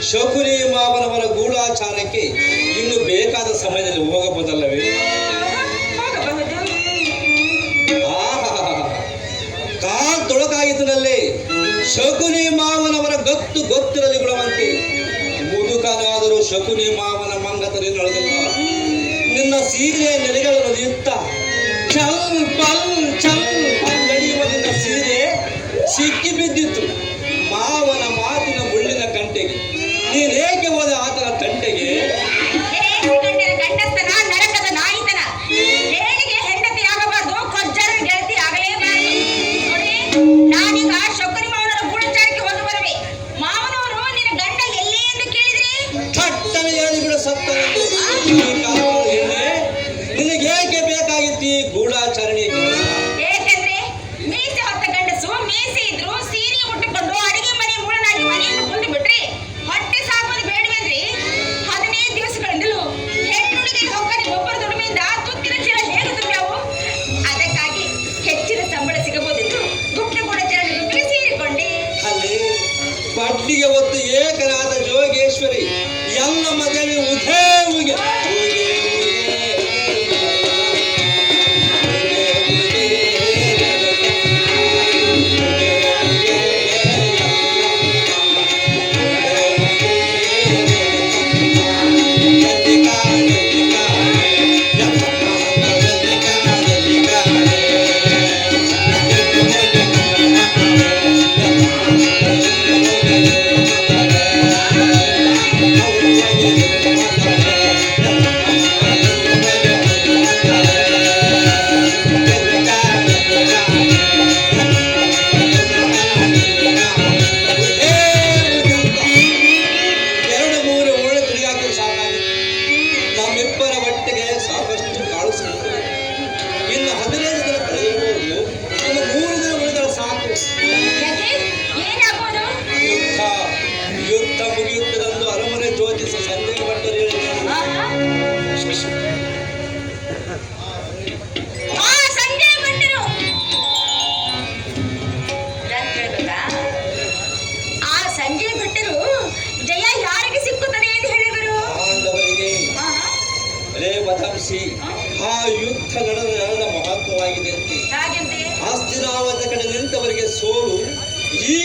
ಶಕುನಿ ಮಾವನವರ ಗೂಢಾಚಾರಕ್ಕೆ ಇನ್ನು ಬೇಕಾದ ಸಮಯದಲ್ಲಿ ಹೋಗಬಹುದಲ್ಲವೇ? ಕಾಲ್ ತೊಳಕಾಯಿತನಲ್ಲೇ ಶಕುನಿ ಮಾವನವರ ಗೊತ್ತಿರಲಿ ಗುಣವಂತೆ. ಮುದುಕನಾದರೂ ಶಕುನಿ ಮಾವನ ಮಂಗತನೇ ನಡೆದಿಲ್ಲ. ನಿನ್ನ ಸೀರೆ ನೆಲೆಗಳನ್ನು ನಿಂತ ಚಲ್ ಪಲ್ ನಡೆಯುವ ನಿನ್ನ ಸೀರೆ ಸಿಕ್ಕಿ ಬಿದ್ದಿತ್ತು ಮಾವನ ಮಾತಿನ ಮುಳ್ಳಿನ ಕಂಟೆಗೆ. ನೀನೇಕೆ ಹೋದ ಆತನ ತಂಟೆಗೆ? ಗಂಡಸ್ತನ ನರಕದ ನಾಯಿತನ. ಹೇಳಿಗೆ ಹೆಂಡತಿ ಆಗಬಾರ್ದು, ಕೊಜ್ಜರ ಗೆಳತಿ ಆಗಲೇಬಾರದು. ನೋಡಿ, ನಾನೀಗ ಶಕುನಿ ಮಾವನವರ ಗೂಢಚಾರಕ್ಕೆ ಹೋಗಿ ಬರುವೆ. ಮಾವನವರು ನಿನ್ನ ಗಂಡ ಎಲ್ಲೇ ಎಂದು ಕೇಳಿದ್ರಿ ಥಟ್ಟನೆ ಹೇಳಿಬಿಡ ಸತ್ತ. ನಿನಗೇಕೆ ಬೇಕಾಗಿತ್ತು ಈ ಗೂಢಾಚರಣೆ? ಏಕೆಂದ್ರೆ ಮೀಸೆ ಹೊತ್ತ ಗಂಡಸು ಮೀಸೆ ಇದ್ರು ಸೀರೆ ಉಟ್ಟುಕೊಂಡು ಅಡಿಗೆ ಮನೆ ಮೂಳನಾಗಿ ಮನೆಯನ್ನು ಕುಂದು ಬಿಟ್ರಿ ಹೊಟ್ಟೆ ಸಾಕೋದು ಬೇಡವೇನ್ರಿ? 15 ದಿವಸಗಳಿಂದಲೂ ಹೆಣ್ಣುಳಿಗೆ ಹೋಗಲಿ ಒಬ್ಬರ ದುಡಿಮೆಯಿಂದ ತುತ್ತಿನ ಚೀಲ ಹೇಗೆ ತುಂಬ್ಯಾವು? ಅದಕ್ಕಾಗಿ ಹೆಚ್ಚಿನ ಸಂಬಳ ಸಿಗಬಹುದೆಂದು ಗುಪ್ತ ಗೂಢಚಾರಣೆ ಗುಂಪಿಗೆ ಸೇರಿಕೊಂಡೆ. ಅಲ್ಲಿ ಬಡ್ಡಿಗೆ ಒತ್ತು ಏಕನಾದ ಜೋಗೇಶ್ವರಿ ಎಲ್ಲಮ್ಮ ದೇವಿ ಉಧೇ ಉಗೆ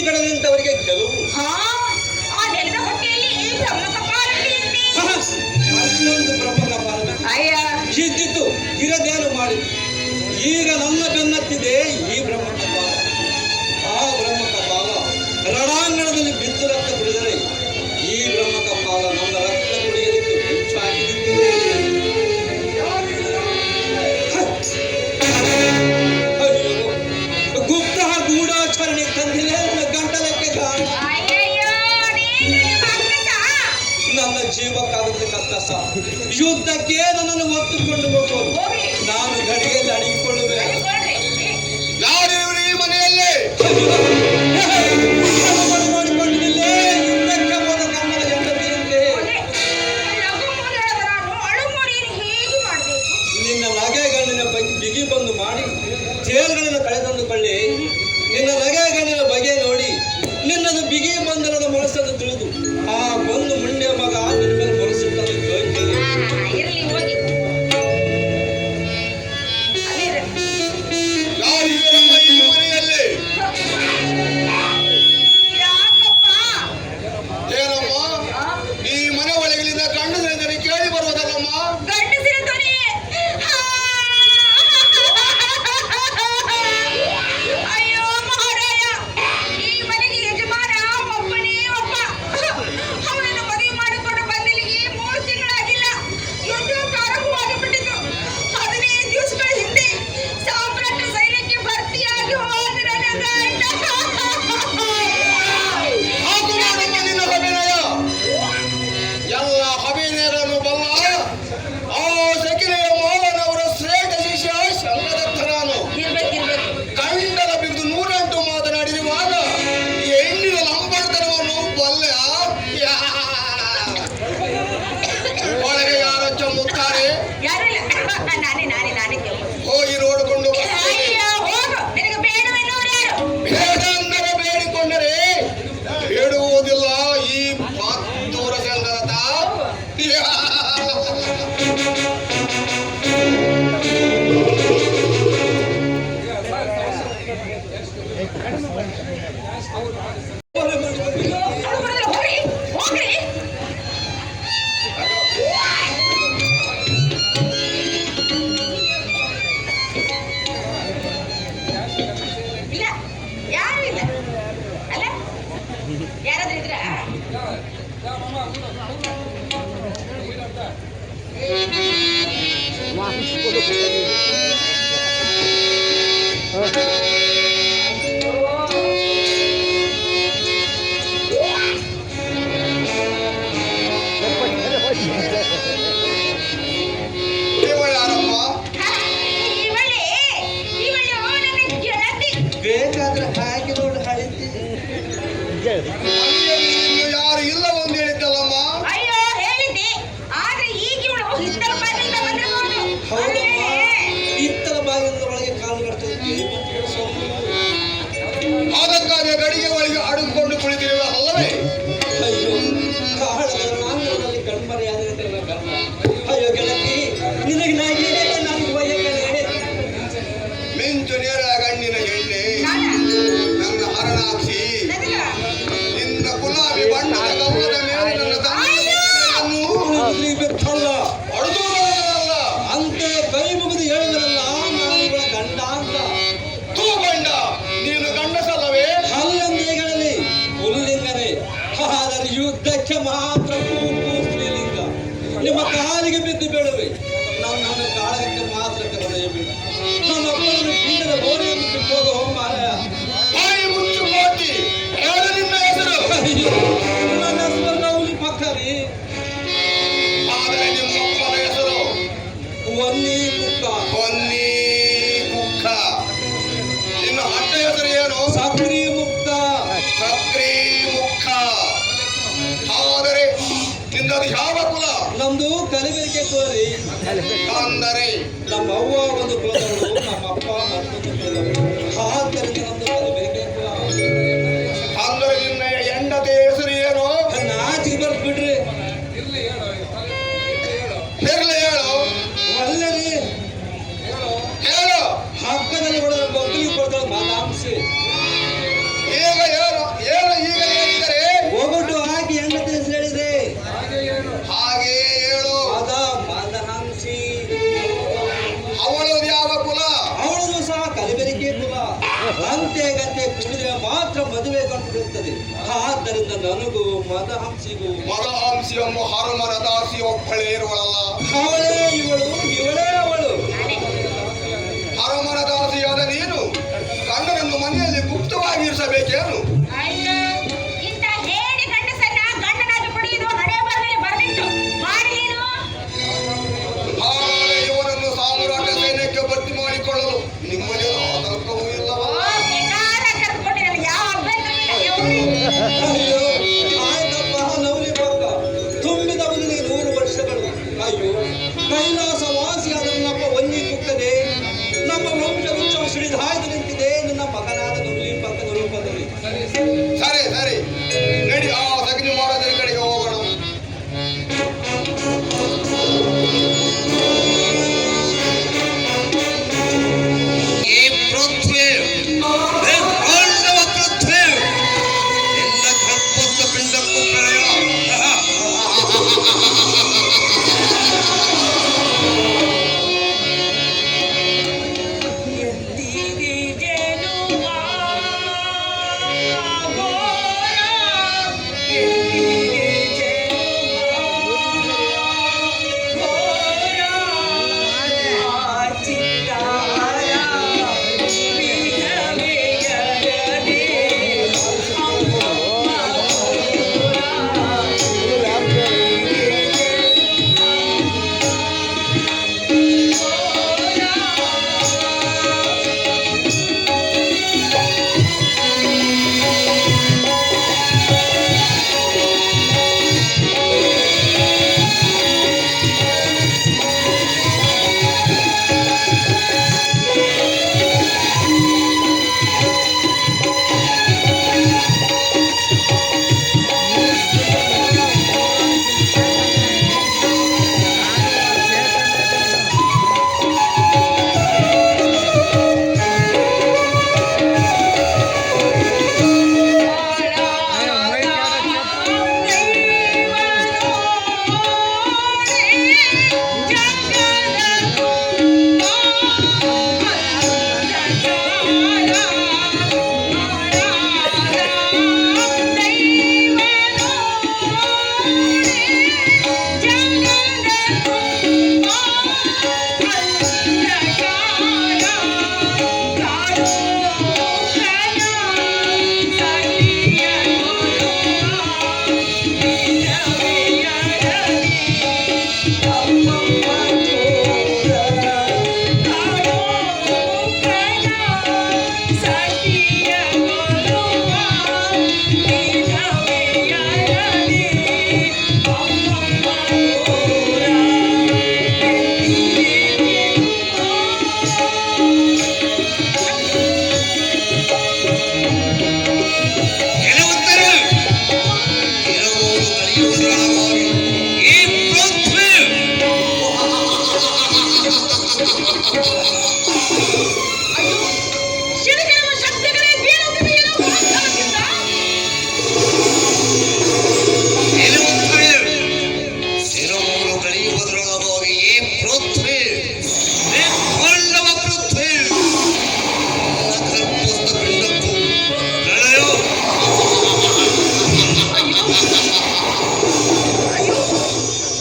ಕಡೆ ನಿಂತವರಿಗೆ ಗೆಲುವು. ಹಾ, ಆ ನೆಲದ ಹೊಟ್ಟೆಯಲ್ಲಿ ಈ ಬ್ರಹ್ಮಕ ಪಾಲನೆಯಂತೆ. ಅಷ್ಟೊಂದು ಬ್ರಹ್ಮಕ ಪಾಲನೆ ಅಯ್ಯ, ಇದ್ದಿತ್ತು, ಇರದೇನು ಮಾಡಿ. ಈಗ ನನ್ನ ಬೆನ್ನತ್ತಿದೆ ಈ ಬ್ರಹ್ಮಕ ಪಾಲ. ಆ ಬ್ರಹ್ಮಕ ಪಾಲ ರಣಾಂಗಣದಲ್ಲಿ ಬಿದ್ದು ರಕ್ತ ಕುಡಿದರೆ ಈ ಬ್ರಹ್ಮಕ ಪಾಲ ನನ್ನ ರಕ್ತ ಕುಡಿಯಲಿಕ್ಕೆ ಮುಂಚು ಹಾಕಿದಿದ್ದರೆ ಗುಪ್ತ ಗೂಢಾಚರಣೆ ತಂದಿಲ್ಲ ಗಂಟಲಕ್ಕೆ ಗಾಣ. ಅಯ್ಯಯ್ಯೋ, ಅದೇನು ನಿಮ್ಮ ಅಕ್ಕಸ? ನನ್ನ ಜೀವಕ್ಕಾಗುತ್ತೆ ಕತ್ತಸ. ಯುದ್ಧಕ್ಕೆ ನನ್ನನ್ನು ಒತ್ತುಕೊಂಡು ಹೋಗುವುದು. ಹೋಗ್ರಿ, ನಾನು ಗಡಿಗೆಯಲ್ಲಿ ಅಡಗಿಕೊಳ್ಳುವೆ. ಅಡ್ಕೊಳ್ರಿ. ಯಾರಿವ್ರು ಈ ಮನೆಯಲ್ಲಿ? ಮಾಡಿಕೊಂಡಿದ್ದಿಲ್ಲೇ ಯುದ್ಧಕ್ಕೆ ಹೋದ ಕನ್ನಡ ಹೆಂಡತಿಯಂತೆ. ಹೋಗ್ರಿ. ಲಘು ಮೂಲದವ ನಾನು ಅಳುಮುಡಿಯನ್ನು ಹೇಗೆ ಮಾಡಬೇಕು? ನಿನ್ನ ನಗೆಗಣ್ಣಿನ ಬಿಗಿ ಬಂದು ಮಾಡಿ ತೇಲ್ಗಳನ್ನು ಕಳೆದಂದುಕೊಳ್ಳಿ. ನಿನ್ನ ನಗೆಗಣ್ಣಿನ ಬಗೆ ನೋಡಿ ನಿನ್ನದು ಬಿಗಿ ಬಂದರದ ಮನಸ್ಸನ್ನು ತಿಳಿದು ಆ ಬಂದು ಮುಂಡೆ ಮಗ ನಿನ್ನ ಮೇಲೆ ಮನಸ್ಸಿಟ್ಟನ್ನು ಕೇಳ್ತೇನೆ. ಇರಲಿ, ಹೋಗಿ ಅಲ್ಲೇ ಇರು. ಯಾರಿವರಮ್ಮ ಈ ಮನೆಯಲ್ಲಿ? ಯಾಕಪ್ಪ? ಏನಮ್ಮ ಆ, ಈ ಮನೆ ಒಳಗಿನಿಂದ ಗಂಡಸರೆಂದರೆ ಕೇಳಿ ಬರುವುದಲ್ಲಮ್ಮ? ಗಂಡಸಿನ ಧ್ವನಿ. ಅಯ್ಯೋ ಮಹಾರಾಯ, ಈ ಮನೆಗೆ ಯಜಮಾನ ಒಬ್ಬನೇ ಒಬ್ಬ. ಅವನನ್ನು ಮದುವೆ ಮಾಡಿಕೊಂಡು ಬಂದಿಲ್ಲಿಗೆ 3 ತಿಂಗಳಾಗಿಲ್ಲ. ಯುದ್ಧ ಪ್ರಾರಂಭವಾಗಿಬಿಟ್ಟಿತು. 15 ದಿವಸಗಳ ಹಿಂದೆ ಸಾಮ್ರಾಟ ಸೈನ್ಯಕ್ಕೆ ಭರ್ತಿಯಾಗಿ ಹೋದ ನನ್ನ ಗಂಡ. ಹಾಕು ಮಾಡಮ್ಮ ನಿನ್ನ ಅಭಿನಯ. ಎಲ್ಲ ಅಭಿನಯರನ್ನು ಬಲ್ಲ ಆ ಸಕಿಲೆಯ ಮಾವನವರ ಶ್ರೇಷ್ಠ ಶಿಷ್ಯ ಶಂಕರದತ್ತನಾನು. ಇರ್ಬೇಕು. ಕಂಡಲ ಬಿದ್ದು 108 ಮಾತನಾಡಿರುವಾಗ ಹೆಣ್ಣಿನ ಲಂಬರ್ತನವನ್ನು ಬಲ್ಲೆ. ಒಳಗೆ ಯಾರು ಚಮ್ಮುತ್ತಾರೆ? ಯಾರು ಇಲ್ಲ. ನಾನೇ ಕೇಳ್ಬೋದು. ಹೋಗಿ ನೋಡಿಕೊಂಡು ಬರ್ತೇನೆ. ಅಯ್ಯೋ, ಹೋಗು. ನಿನಗೆ ಬೇಡವೆನ್ನುವರು ಯಾರು? ಬೇಡಂದರೆ ಬೇಡಿಕೊಂಡರೆ ಬೇಡುವುದಿಲ್ಲ ಈ ಮಾತೂರ ಸಂಗತ. ಹೋಗ್ರಿ, ಹೋಗ್ರಿ. ಇಲ್ಲ, ಯಾರು ಇಲ್ಲ ಅಲ್ಲ? ಯಾರಾದ್ರೂ ಇದ್ರ? ಇವಳು ಯಾರಮ್ಮ? ಇವಳು ನನ್ನ ಗೆಳತಿ. ಬೇಕಾದ್ರೆ ಹಾಕಿ ನೋಡಿ ಹಾಡಿದ್ದೆ. ಮನೆಯಲ್ಲಿ ಇನ್ನು ಯಾರು ಇಲ್ಲವೆಂದು ಹೇಳಿದ್ದಲ್ಲಮ್ಮ? ಅಯ್ಯೋ, ಹೇಳಿದ್ದೆ. ಆದ್ರೆ ಈಗ ಇವಳು ಹಿತ್ತಲ ಬಾಗಿಲಿಂದ ಬಂದಿರಬಹುದು. ಹೌದಮ್ಮ, ಇತ್ತಲ ಬಾಗಿಲಿಂದ ಒಳಗೆ ಕಾಲು ಬರ್ತದೆ ಕೇಳಿ ಬಂತು ಸ್ವಲ್ಪ. ಅದಕ್ಕಾಗಿ ಗಡಿಗೆ ಒಳಗೆ ಅಡುಕೊಂಡು ಕುಳಿತಿರುವ ಅಲ್ಲವೇ? ಅಯ್ಯೋ, ಕಾಳದ ರಣಾಂಗಣದಲ್ಲಿ ಕಣ್ಮರೆಯಾದರೆ ನನ್ನ ಗಂಡ. ಅಯ್ಯೋ ಗೆಳತಿ, ನಿನಗೆ ನಾಯಿ ನನಗೆ ವಯ್ಯಗಳೇ. ಮಿಂಚು ನೇರ ಗಣ್ಣಿನ ಎಣ್ಣೆ ನಾನಾ? ನನ್ನ ಹರಣಾಕ್ಷಿ. ನನಗ? ನಿನ್ನ ಗುಲಾಬಿ ಬಣ್ಣದ ಗಮನದ ಮೇಲೆ ನನ್ನ ತಂದೆಯನ್ನು ಬೆತ್ತಲ್ಲ ಹೊಡೆದುವುದಲ್ಲ. ಅಂತೆ ಕೈ ಮುಗಿದು ಹೇಳಿದ್ರಲ್ಲ ನಾನು ಇವಳ ಗಂಡ ಅಂತ. ತೂ ಗಂಡ, ನೀನು ಗಂಡಸಲ್ಲವೇ? ಹಲ್ಲಂದೇಗಳಲ್ಲಿ ಪುಲ್ಲಿಂಗನೇ, ಆದರೆ ಯುದ್ಧಕ್ಕೆ ಮಾತ್ರ ಸ್ತ್ರೀಲಿಂಗ. ನಿಮ್ಮ ಕಾಲಿಗೆ ಬಿದ್ದು ಬೇಡವೆ, ನನ್ನನ್ನು ಕಾಳಗಕ್ಕೆ ಮಾತ್ರ ಕರೆದೊಯ್ಯಬೇಡ. ನಮ್ಮ ಅಪ್ಪನನ್ನು ಪೀಠದ ಗೋಡೆಯನ್ನು ಬಿಟ್ಟೋಗೋ ಮಾರಾಯ. ಬಾಯಿ ಮುಚ್ಚು ಕೋಟಿ, ಹೇಳು ನಿನ್ನ ಹೆಸರು. ಅಯ್ಯೋ, ನನ್ನ ಹೆಸರು ನೌಲಿ ಪಕ್ಕರಿ. ಆದರೆ ನಿಮ್ಮಪ್ಪನ ಹೆಸರು ಒನ್ನಿ ಕುಕ್ಕ. ಹೊನ್ನಿ ಕುಕ್ಕ. ನಿನ್ನ ಅಡ್ಡ ಹೆಸರು ಏನು? ಸಕ್ರಿ ಮುಕ್ತ. ಸಕ್ರಿ ಮುಖ. ಆದರೆ ನಿನ್ನದು ಯಾವ ಕುಲ? ನಮ್ದು ಕಲಿಬೇಕೆ ಕೋರಿ. ಅಂದರೆ ನಮ್ಮ ಅವ್ವ ಒಂದು ಕುಲದವಳು, ನಮ್ಮ ಅಪ್ಪ ಮತ್ತೊಂದು ಕುಲದವಳು. ಆದ್ದರಿಂದ ನಮ್ದು ಕಲಿಬೇಕೆ ಕುಲ. ಅಂದರೆ ನಿನ್ನ ಹೆಂಡತಿ ಹೆಸರು ಏನು? ನಾಚಿಗೆ ಬರ್ಬಿಡ್ರಿ. ಇರ್ಲಿ ಹೇಳು. ಒಳ್ಳೆರಿ ಹೇಳು. ಹಬ್ಬದಲ್ಲಿ ಹೊಡೆದ ಬಗ್ಗಿ ಕೊಡ್ತಾಳೆ ಬಾದಾಮ್ಸಿ. ಈಗ ಏನು ಹಂಸಿಗೂ ಮದಹಂಸಿಗೂ ಮದಹಂಸಿಯನ್ನು ಹರಮರದಾಸಿ ಒಬ್ಬಳೇ ಇರುವಳಲ್ಲ. ಅವಳೇ ಇವಳು, ಇವಳೇ ಅವಳು. ಹರಮರದಾಸಿಯಾದ ನೀನು ಗಂಡನನ್ನು ಮನೆಯಲ್ಲಿ ಗುಪ್ತವಾಗಿ ಇರಿಸಬೇಕೇನು? ಅಯ್ಯೋ, ಇಂಥ ಹೇಡಿ ಗಂಡಸನ್ನ ಗಂಡನಾಗಿ ಪಡೆಯುವುದು ಹಣೆ ಬರದಲ್ಲಿ ಬರಲಿಟ್ಟು ಮಾಡಿ ನೀನು. ಹಾಗಾದರೆ ಇವರನ್ನು ಸಾಮ್ರಾಟ ಸೈನ್ಯಕ್ಕೆ ಭರ್ತಿ ಮಾಡಿಕೊಳ್ಳಲು ನಿಮ್ಮಲ್ಲಿ ಆತಂಕವೂ ಇಲ್ಲವಾ? ಬೇಕಾದ ಕರ್ಕೊಂಡು ನನಗೆ ಯಾವ ಅಭ್ಯಂತರವಿಲ್ಲ. ಅಯ್ಯೋ ಆಯ್ತಪ್ಪ ಲವ್ಲಿ ಪಕ್ಕ ತುಂಬಿದವನು 100 ವರ್ಷಗಳು. ಅಯ್ಯೋ ಕೈಲಾಸವಾಸಿಯಾದ ನನ್ನಪ್ಪ ಒಂಜಿ ಕುಕ್ಕದೆ ನಮ್ಮ ವಂಶ ವೃಕ್ಷ ಸಿಡಿದು ಹಾಯ್ದು ನಿಂತಿದೆ ನನ್ನ ಮಗನಾದ ಲವ್ಲಿ ಪಕ್ಕದ ರೂಪದಲ್ಲಿ. ಸರಿ ಸರಿ, ನಡಿ ಆ ಸಗಣಿ ಮಾಡೋದ್ರ ಕಡೆಗೆ ಹೋಗೋಣ. ಈ ಪೃಥ್ವಿ ಪಾಂಡವ ಪೃಥ್ವಿ ಎಲ್ಲ ಕಲ್ಪಸ್ತ ಪಿಂಡಕ್ಕೂ ಪ್ರಳಯ.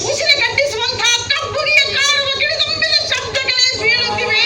ಉಸಿರು ಗಟ್ಟಿಸುವಂತಹ ಕಬ್ಬುಗಿಯ ಕಾಡುವ ಗಿಡದಂಬಿನ ಶಬ್ದಗಳೇ ಬೀಳುತ್ತಿವೆ.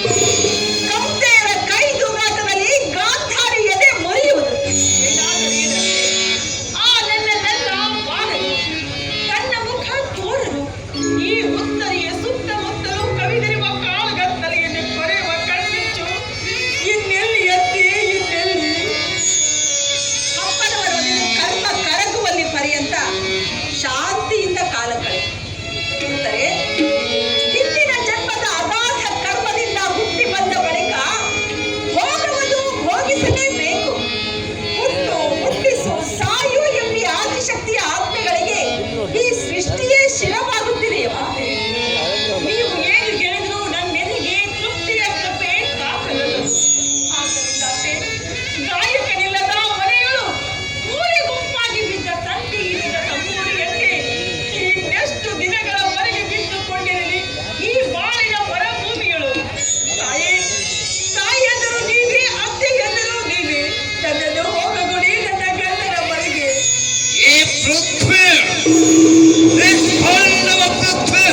ನೋಡಿ, ಕೌಂತೆಯರ ಕೈ ತೂಗಾಟದಲ್ಲಿ ಗಾಂಧಾರಿ ಎದೆ ಮುರಿಯುವುದು. ಆ ನನ್ನೆಲ್ಲ ಬಾರದು, ತನ್ನ ಮುಖ ತೋರದು. ಈ ಉತ್ತರಿಯ ಸುತ್ತಮುತ್ತಲೂ ಕವಿದಿರುವ ಕಾಲಗತ್ತಲೆಯಲ್ಲಿ ಕೊರೆಯುವ ಕಣ್ಣಿಚ್ಚು ಇನ್ನೆಲ್ಲಿ ಎತ್ತಿ ಇನ್ನೆಲ್ಲಿ ಅಪ್ಪನವರೊಂದಿಗೆ ಕರ್ಮ ಕರಗುವಲ್ಲಿ ಪರ್ಯಂತ ಶಾಂತಿಯಿಂದ ಕಾಲ ಕಳೆಯುತ್ತಾರೆ. ಹಿಂದಿನ ಜನ್ಮದ ಅಗಾಧ ಕರ್ಮದಿಂದ ಹುಟ್ಟಿ ಬಂದ ಬಳಿಕ ಹೋಗುವುದು ಭೋಗಿಸಲೇಬೇಕು. ಹುಟ್ಟು ಹುಟ್ಟಿಸು ಸಾಯು ಎಂಬ ಆದಿಶಕ್ತಿಯ ಆಜ್ಞೆಗಳಿಗೆ ಈ ಸೃಷ್ಟಿಯೇ ಶಿರವಾಗುತ್ತಿದೆಯಮ್ಮ. ನೀವು ಏನು ಹೇಳಿದ್ರು ನನ್ನೆದೆಗೆ ತೃಪ್ತಿಯ ಕೃಪೆ ಕಾಕಲದು. ಆದ್ದರಿಂದ ಗಾಯಕನಿಲ್ಲದ ಮನೆಯಳು ಮೂಲೆ ಗುಂಪಾಗಿ ಬಿದ್ದ ತಂದೆ ಇಲ್ಲದ ತಮ್ಮೂರಿಯಂತೆ ಇನ್ನೆಷ್ಟು ದಿನಗಳವರೆಗೆ ಬಿದ್ದುಕೊಂಡಿರಲಿ ಈ ಬಾಳಿನ ಹೊರಭೂಮಿಗಳು. ತಾಯಿ ಎಂದರು ನೀವೇ, ಅತ್ತೆ ಎಂದರು ನೀವೇ. ನನ್ನನ್ನು ಹೋಗಗೊಡಿ ನನ್ನ ಗಂಡನ ಮನೆಗೆ. ಈ ಪೃಥ್ವಿ ನಿಷ್ಫಲವ ಪೃಥ್ವಿ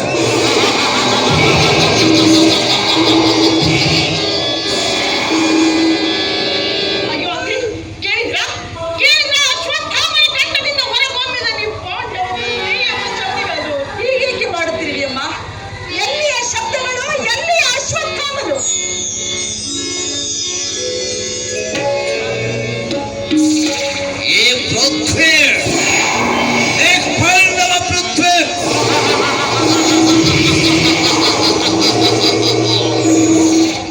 ಅಯ್ಯೋ ಅತ್ತೆ, ಕೇಳಿದ್ರಾ? ಅಶ್ವತ್ಥಾಮನ ಕಂಠದಿಂದ ಹೊರಹೊಮ್ಮಿದ ನೀವು ಪಾಂಡವರು ಎಂಬ ಶಬ್ದಗಳು ಹೀಗೇಕೆ ಮಾಡುತ್ತೀರಿ ಅಮ್ಮ? ಎಲ್ಲಿಯ ಶಬ್ದಗಳು, ಎಲ್ಲಿಯ ಅಶ್ವತ್ಥಾಮನು? ಈ ಪೃಥ್ವಿ ನಿಷ್ಫಲವ ಪೃಥ್ವಿ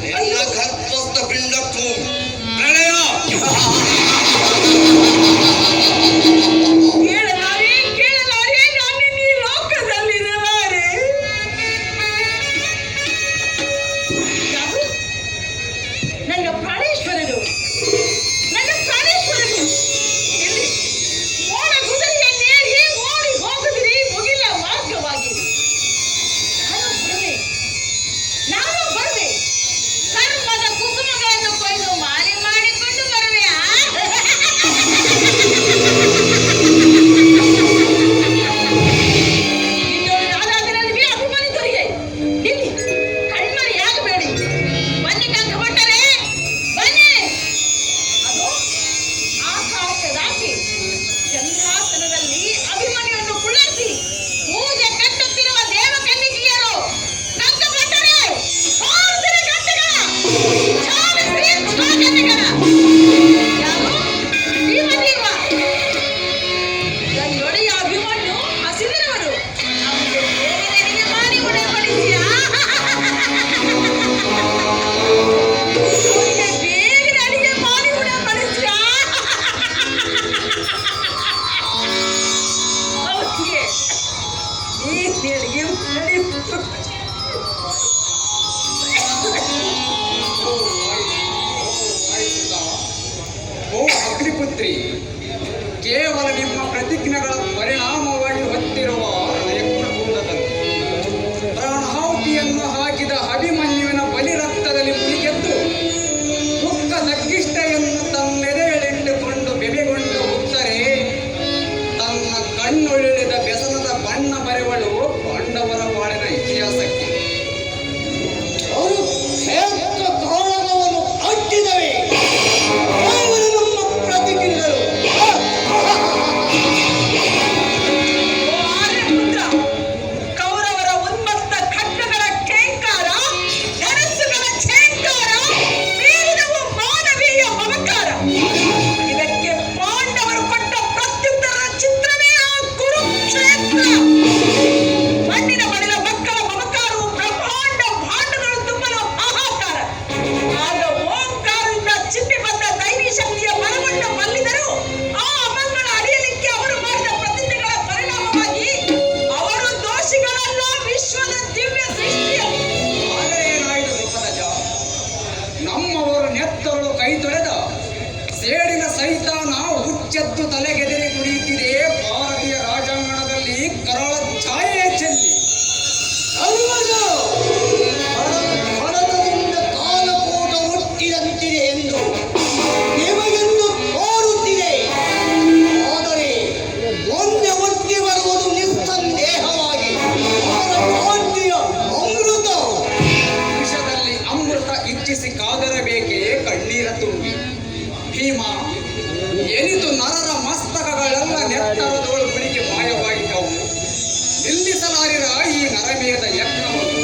ನಿನ್ನ ಗರ್ಭಸ್ಥ ಪಿಂಡಕ್ಕೂ ಪ್ರಳಯ ಕೇಳಲಾರೆ, ನಾನಿನ್ನೀ ಲೋಕದಲ್ಲಿರಲಾರೆ. ಯಾರು? ನನ್ನ ಪ್ರಾಣೇಶ್ವರನು, ನನ್ನ ಪ್ರಾಣೇಶ್ವರನು ಎಲ್ಲಿ? ಮೋಡ ಗುದರಿಯನ್ನೇರಿ ಓಡಿ ಹೋಗುದಿರಿ ಮುಗಿಲ ಮಾರ್ಗವಾಗಿ. ನಾನು ಬರುವೆ, ಕರ್ಮದ ಕುಸುಮಗಳನ್ನು ಕೊಯ್ದು ಮಾಲೆ ಮಾಡಿಕೊಂಡು ಬರುವೆಯಾ? ಇನ್ನೊಂದು ನಾನಾದರಲ್ಲಿ ಅಭಿಮಾನಿತರಿಗೆ ಇಲ್ಲಿ ಕಣ್ಮರೆಯಾಗಬೇಡಿ. ಬನ್ನಿ ಕಂಕುಬಿಟ್ಟರೆ ಬನ್ನಿ. ಅದು ಆಕಾಶದಾಚೆ ಚಂದ್ರಾಸನದಲ್ಲಿ ಅಭಿಮನ್ಯುವನ್ನು ಕುಳ್ಳರಿಸಿ ಪೂಜೆ ಕಟ್ಟುತ್ತಿರುವ ದೇವಕನ್ನಿಕೆಯರು ಕಂಕುಬಿಟ್ಟರೆ ಭಾರತದ ಗಂಟೆಗಳ ಚಾಲಿಸಿ ಚಾಕನ್ನಿಗಳ ಯಾರು ಭೀಮದೇವ ನನ್ನೊಡೆಯ ಅಭಿಮನ್ಯು ಹಸಿದಿರುವರು. ಅವನಿಗೆ ಬೇಗನೆ ಮಾಡಿ ಉಡಪಡಿಸಿಯಾ? ಅವನಿಗೆ ಬೇಗನೆ ಅಡಿಗೆ ಮಾಡಿ ಉಡಪಡಿಸಿಯಾ? ಹೌದಿಯೇ? ಈ ಅಡಿಗೆ ಮಾಡಿ ಓ ಅಗ್ನಿಪುತ್ರಿ, ಕೇವಲ ನಿಮ್ಮ ಪ್ರತಿಜ್ಞೆಗಳ ಪರಿಣಾಮವಾಗಿ ಹೊತ್ತಿರುವ ನಯಗುಣಗುಂಡದಲ್ಲಿ ಪ್ರಾಣಾಹುತಿಯನ್ನು ಹಾಕಿದ ಅಭಿಮನ್ಯುವಿನ ಬಲಿ ರಕ್ತದಲ್ಲಿ ಮುಳುಗೆದ್ದು ದುಃಖ ನಗ್ಗಿಷ್ಟೆಯನ್ನು ತನ್ನೆದೆಯಲ್ಲಿಟ್ಟುಕೊಂಡು ಬೆವೆಗೊಂಡು ಉತ್ತರೆ ತನ್ನ ಕಣ್ಣೊಳ್ಳಿದ ವ್ಯಸನದ ಬಣ್ಣ ಬರೆವಳು ಪಾಂಡವರ ಬಾಳಿನ ಇತಿಹಾಸಕ್ಕೆ. ಅವರು ಕ್ಷೇತ್ರ ಕಾಳಗವನ್ನು ಅಡ್ಡಿದವೆ. ಕೇವಲ ನಮ್ಮ ಪ್ರತಿಜ್ಞೆಗಳು. ಆರ್ಯಪುತ್ರ, ಕೌರವರ ಉನ್ಮತ್ತ ಖಡ್ಗಗಳ ಕೇಂಕಾರ, ಧನಸ್ಸುಗಳ ಛೇಂಕಾರ, ಮೀರಿದವು ಮಾನವೀಯ ಮಮಕಾರ. ಇದಕ್ಕೆ ಪಾಂಡವರು ಕೊಟ್ಟ ಪ್ರತ್ಯುತ್ತರ ಚಿತ್ರವೇ ಆ ಕುರುಕ್ಷೇತ್ರ. ಮಣ್ಣಿನ ಬಳಿದ ಮಕ್ಕಳ ಮಮಕಾರವು ಬ್ರಹ್ಮಾಂಡ ಭಾಂಡಗಳು ತುಂಬಲು ಹಾಹಾಕಾರ. ಆಗ ಓಂಕಾರದಿಂದ ಚಿಪ್ಪಿ ಬಂದ ದೈವಿ ಶಕ್ತಿಯ ಬಲವನ್ನು ಬಲ್ಲಿದರು. ಆ ಅಮಂಗಳ ಅಡಿಯಲಿಕ್ಕೆ ಅವರು ಮಾಡಿದ ಪ್ರತಿಜ್ಞೆಗಳ ಪರಿಣಾಮವಾಗಿ ಅವರು ದೋಷಿಗಳಲ್ಲ ವಿಶ್ವದ ದಿವ್ಯ ಸೃಷ್ಟಿಯಲ್ಲಿ. ಆದರೆ ಏನಾಯಿತು ದ್ರುಪದಜ? ನಮ್ಮವರು ನೆತ್ತರಳು ಕೈ ತೊಳೆದ ಸೇಡಿನ ಸೈತಾನ ಹುಚ್ಚೆದ್ದು ತಲೆಗೆದರಿ ಕುಡಿಯುತ್ತಿದೆ ಭಾರತೀಯ ರಾಜಾಂಗಣದಲ್ಲಿ ಕರಾಳ ಛಾಯೆ ಚೆಲ್ಲಿ. ಧರ್ಮದ ಹೊಡೆತದಿಂದ ಕಾಲಕೂಟ ಹುಟ್ಟಿದಂತಿದೆ ಎಂದು ನಿಮಗೆಂದು ತೋರುತ್ತಿದೆ. ಆದರೆ ಮೊನ್ನೆ ಹುಟ್ಟಿ ಬರುವುದು ನಿಸ್ಸಂದೇಹವಾಗಿ ಅವರ ಕಾಂತಿಯ ಅಮೃತ. ವಿಷದಲ್ಲಿ ಅಮೃತ ರಕ್ಷಿಸಿ ಕಾದರಬೇಕೆ ಕಣ್ಣೀರ ತುಂಬಿ. ಭೀಮ ಎನಿತು ನರರ ಮಸ್ತಕಗಳೆಲ್ಲ ನೆತ್ತರದೋಳು ಗುಳಿಗೆ ಮಾಯವಾಗಿದ್ದವು. ನಿಲ್ಲಿಸಲಾರಿರ ಈ ನರಮೇಧ ಯಜ್ಞವನ್ನು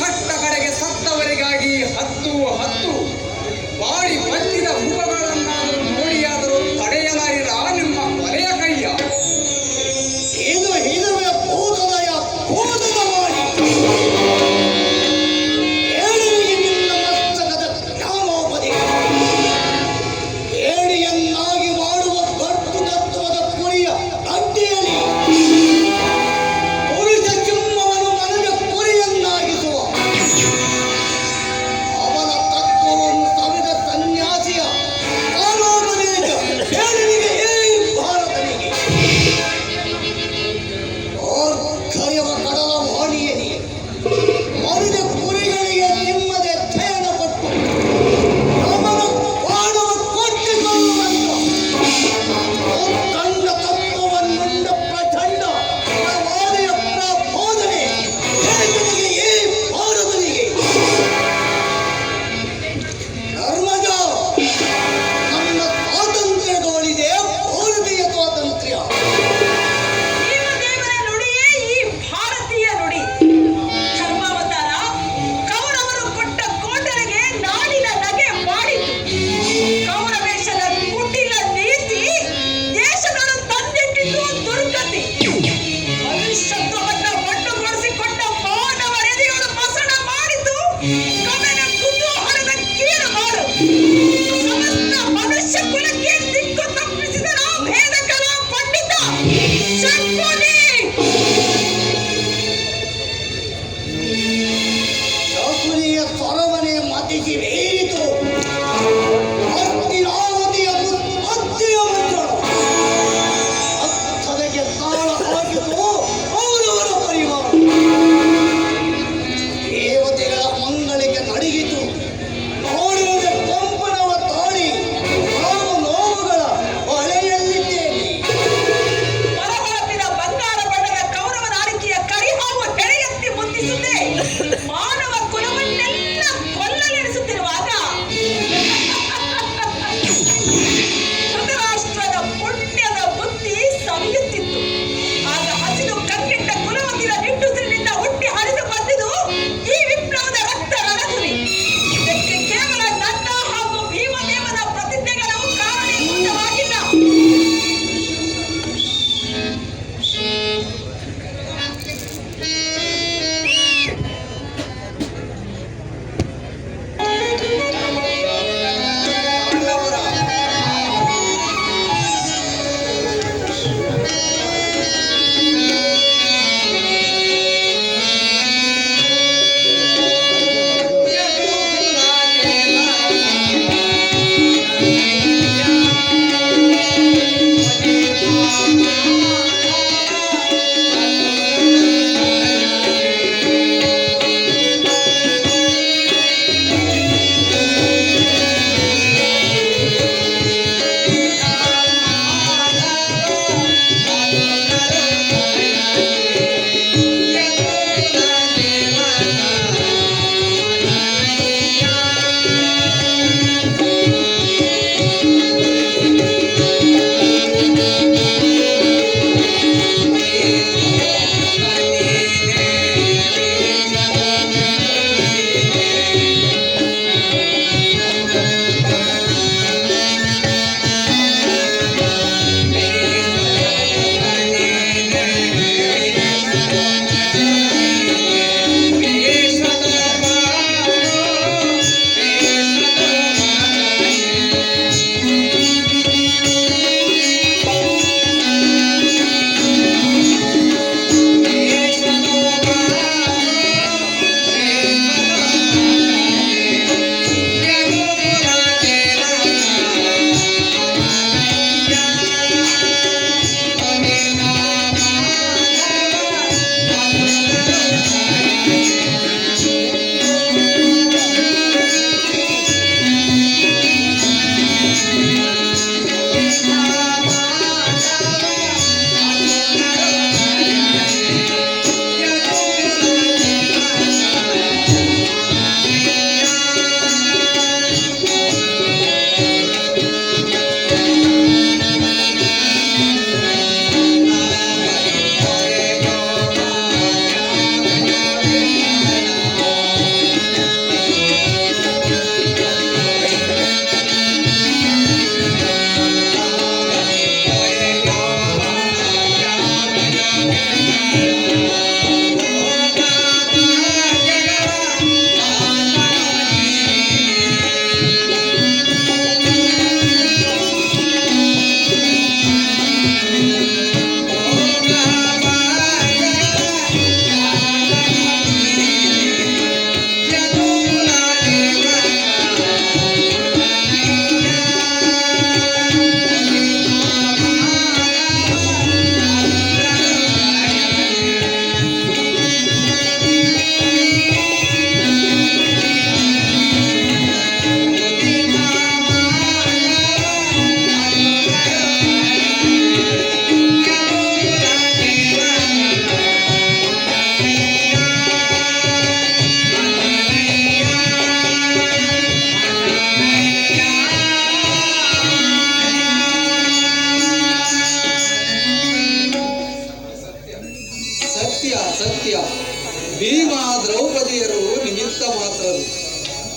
ಕಟ್ಟ ಕಡೆಗೆ ಸತ್ತವರಿಗಾಗಿ ಹತ್ತು ಹತ್ತು ಬಾಡಿ ಬತ್ತಿದ ಮುಖಗಳನ್ನಾದರೂ ನೋಡಿಯಾದರೂ ತಡೆಯಲಾರಿರ ನಿಮ್ಮ ಕೊಲೆಯ ಕೈಯ. ಇದು ಹಿರುವೆ ಭೂತದಯ ಭೂತದ ಮಾಡಿ ಏಳಿಗೆ ನಿನ್ನ ಮಸ್ತಕದ ಜ್ಞಾನೋಪದಿ ಏಳಿಯನ್ನಾಗಿ ಮಾಡುವ ಗಟ್ಟು ತತ್ವದ ಕುರಿಯ ಅಡ್ಡಿಯಲ್ಲಿ ಪುರುಷ ಸಿಂಹವನ್ನು ನನಗೆ ಕುರಿಯನ್ನಾಗಿಸುವ ಅವನ ತತ್ವವನ್ನು ಸವಿದ ಸನ್ಯಾಸಿಯ ಜ್ಞಾನೋಪದೇಶ ಏಳಿಗೆ ಈ ಭಾರತನಿಗೆ ಕರೆಯುವ ಕಡಲ ವಾಣಿಯನಿ ಮರಿದ ಕುರಿಗಳಿಗೆ ನಿಮ್ಮದೇ ಧೈರ್ಯ ಕೊಟ್ಟು ನಮ್ಮನ ಮಾಡುವ ಕೊಟ್ಟಿಕೊಳ್ಳುವಂತ ಕಂಡ ತತ್ವವನ್ನುಂಡ ಪ್ರಚಂಡ ಪ್ರವಾದಿಯ ಪ್ರಬೋಧನೆ ಹೇಗೆ ಈ ಭಾರತನಿಗೆ ಧರ್ಮಜ ನನ್ನ ಸ್ವಾತಂತ್ರ್ಯದೋಳಿದೆ ಭಾರತೀಯ ಸ್ವಾತಂತ್ರ್ಯ. ದೇವರ ನುಡಿಯೇ ಈ ಭಾರತೀಯ ನುಡಿ. ಧರ್ಮಾವತಾರ ಕೌರವರು ಕೊಟ್ಟ ಕೋಟರೆಗೆ ನಾಡಿನ ನಗೆ ಮಾಡಿತು. ಕೌರವೇಶದ ಕುಟಿಲ ನೀತಿ ದೇಶಗಳನ್ನು ತಂದಿಟ್ಟಿದ್ದು ದುರ್ಗತಿ. ಮನುಷ್ಯತ್ವವನ್ನು ಒಟ್ಟುಗೂಡಿಸಿಕೊಂಡ ಮಾನವರೆದೆಯನ್ನು ಮಸಣ ಮಾಡಿತು. ಕಮನ ಕುತೂಹಲದ ಕೀಳು ಮಾಡು. ಸಮಸ್ತ ಮನುಷ್ಯ ಕುಲಕ್ಕೆ ದಿಕ್ಕು ತಪ್ಪಿಸಿದರ ಭೇದಕರ ಪಂಡಿತ ಶಂಕುನಿ. ಶಕುನಿಯ ಸ್ವರವನೆ ಮತಿಸಿ ಬೇರಿತು. ಹತ್ತಿರಾವತಿಯ ಹತ್ತಿಯ ಮಂಜಳು ಹತ್ತದಕ್ಕೆ ತಾಳ ಹಾಕಿತು ಅವರವರ ಪರಿವಾರ. ದೇವತೆಗಳ ಮಂಗಳಿಗೆ ನಡಗಿತು. ನೋಡುವುದೇ ಕಂಪನ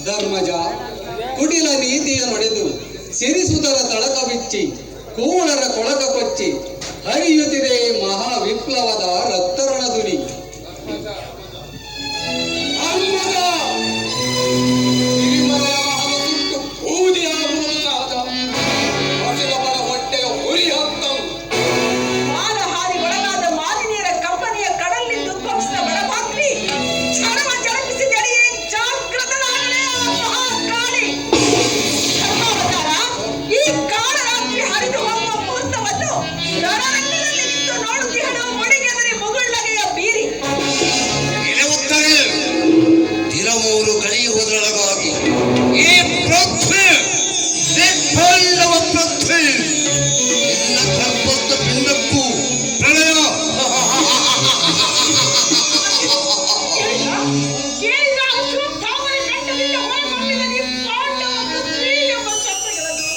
ಧರ್ಮಜ, ಕುಟಿಲ ನೀತಿಯ ನಡೆದು ಸಿರಿಸುತರ ತಳಕ ಬಿಚ್ಚಿ ಕೂಳರ ಕೊಳಕ ಕೊಚ್ಚಿ ಹರಿಯುತ್ತಿದೆ ಮಹಾ ವಿಪ್ಲವದ ರಕ್ತರಣ ಧ್ವನಿ. ಮಾನಹಾನಿಗೊಳಗಾದ ಮಾಲಿನ್ಯರ ಕಂಪನಿಯ ಕಡಲಿನಿಂದ ಉದ್ಭವಿಸಿದ ಬಡಪಾತ್ರಿ ಕ್ಷಣವ ಜಲಪಿಸಿದೆಡೆಯೇ ಜಾಗೃತನಾಗಲೇ ಆ ಮಹಾಕಾಳಿ. ಧರ್ಮಾವತಾರ, ಈ ಕಾಳರಾತ್ರಿ ಹರಿದು ಹೋಗುವ ಮುಹೂರ್ತವನ್ನು ರಣರಂಗದಲ್ಲಿ ನಿಂತು ನೋಡುತ್ತಿಹಳು ಮುಡಿಗೆದರಿ ಮುಗುಳ್ನಗೆಯ ಬೀರಿ. ಇಳುತ್ತಾರೆ ತಿರಮೂರು ಕಳೆಯುವುದರೊಳಗಾಗಿ ಈ ಪೃಥ್ವಿ ದಿಗ್ಬಂಧವ ಪೃಥ್ವಿ ಎಲ್ಲ ಗರ್ಭಸ್ಥ ಪಿಂಡಕ್ಕೂ ಪ್ರಳಯ. ಕೇಳಿದ ಅಶ್ವತ್ಥಾಮನ ಕಂಠದಿಂದ ಹೊರಹೊಮ್ಮಿದ ನಿಪ್ಪಾಂಡವ ಪೃಥ್ವಿ ಎಂಬ ಶಬ್ದಗಳನ್ನು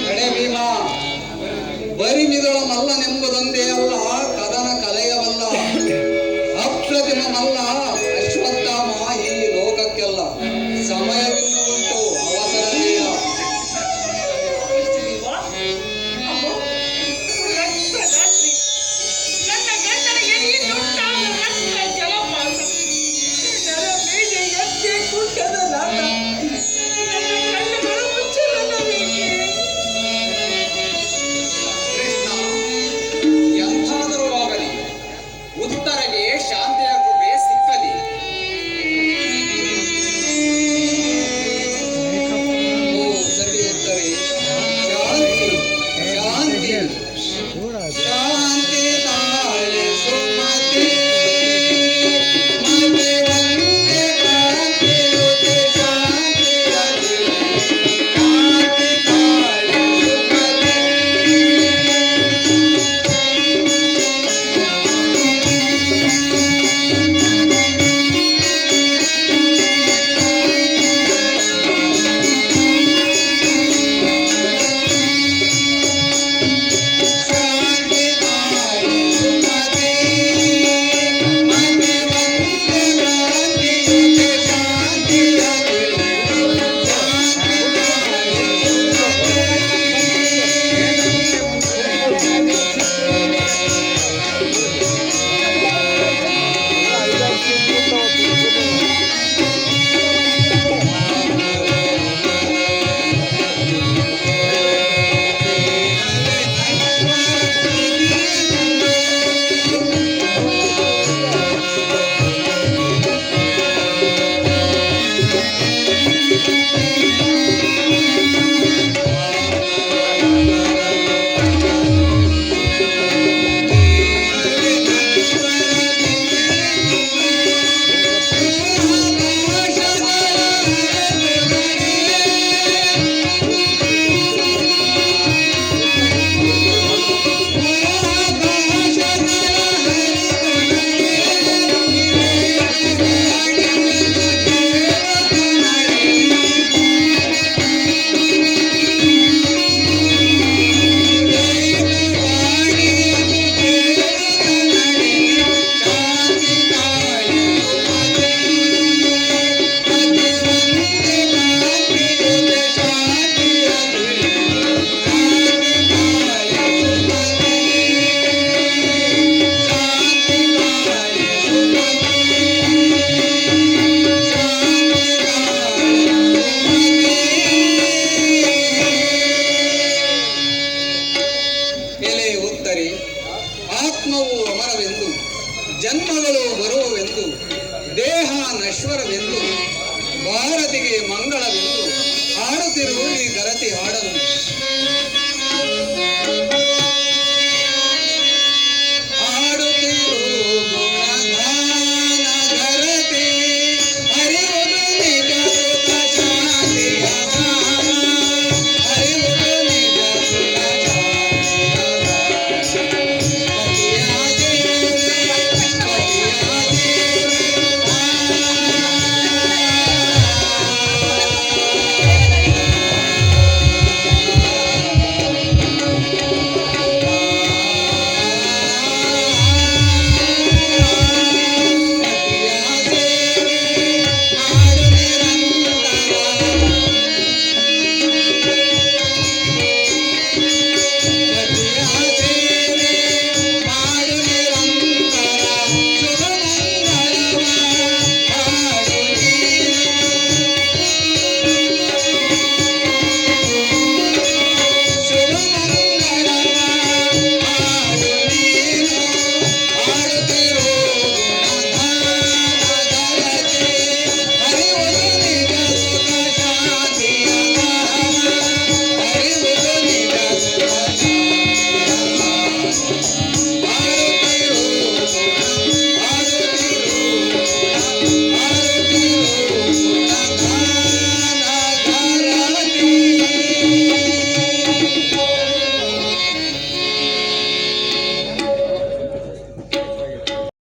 ಕಡೆ ಭೀಮ, ಬರಿ ಮಿದಳ ಮಲ್ಲನೆಂಬುದೊಂದೇ ಅಲ್ಲ, ಕದನ ಕಲೆಯವಲ್ಲ, ಅಪ್ರತಿಮ ಮಲ್ಲ ಅಶ್ವತ್ಥಾಮ ಈ ಲೋಕಕ್ಕೆಲ್ಲ. ಸಮಯವಿನ್ನೂ ಉಂಟು, ಅವಸರ ಬೇಡ. ಅಮ್ಮೋ, ರಕ್ತರಾತ್ರಿ. ನನ್ನ ಗಂಡನ ಎದೆಯಿಂದುಂಟಾದ ರಕ್ತ ಜಲಪಾತ. ನರ ಮೇಲೆ ಎತ್ತೆ ಕುಂಟದ ನಾಟ. ನನ್ನ ಕಣ್ಣುಗಳು ಮುಚ್ಚಲನ್ನಬೇಕೆ? ಕೃಷ್ಣ, ಎಂಥಾದರೂ ಆಗಲಿ, ಉತ್ತರಗೆ ಶಾಂತಿಯ ಕೃಪೆ ಸಿಕ್ಕಲಿ. ಓ ಸತಿ ಉತ್ತರೆ, ಶಾಂತಿ ಶಾಂತಿ ಶಾಂತಿ ತಾಳೆ ಸುಮತಿ ಮತೆ ವಂದೆ ಕ್ರಾಂತಿಯುತೆ ಶಾಂತಿ ಅತಿ ಶಾಂತಿ ತಾಳೆ ಸುಮತಿ. ಶಾಂತಿ ತಾಳೆ ಸುಮತಿ ಮತೆ ವಂದೆ ಕ್ರಾಂತಿಯುತೆ ಶಾಂತಿ ಅತಿ ಶಾಂತಿ ತಾಳೆ ನಶ್ವರವೆಂದು ಭಾರತಿಗೆ ಮಂಗಳವೆಂದು ಹಾಡುತ್ತಿರುವ ಈ ಗರತಿ ಹಾಡನ್ನು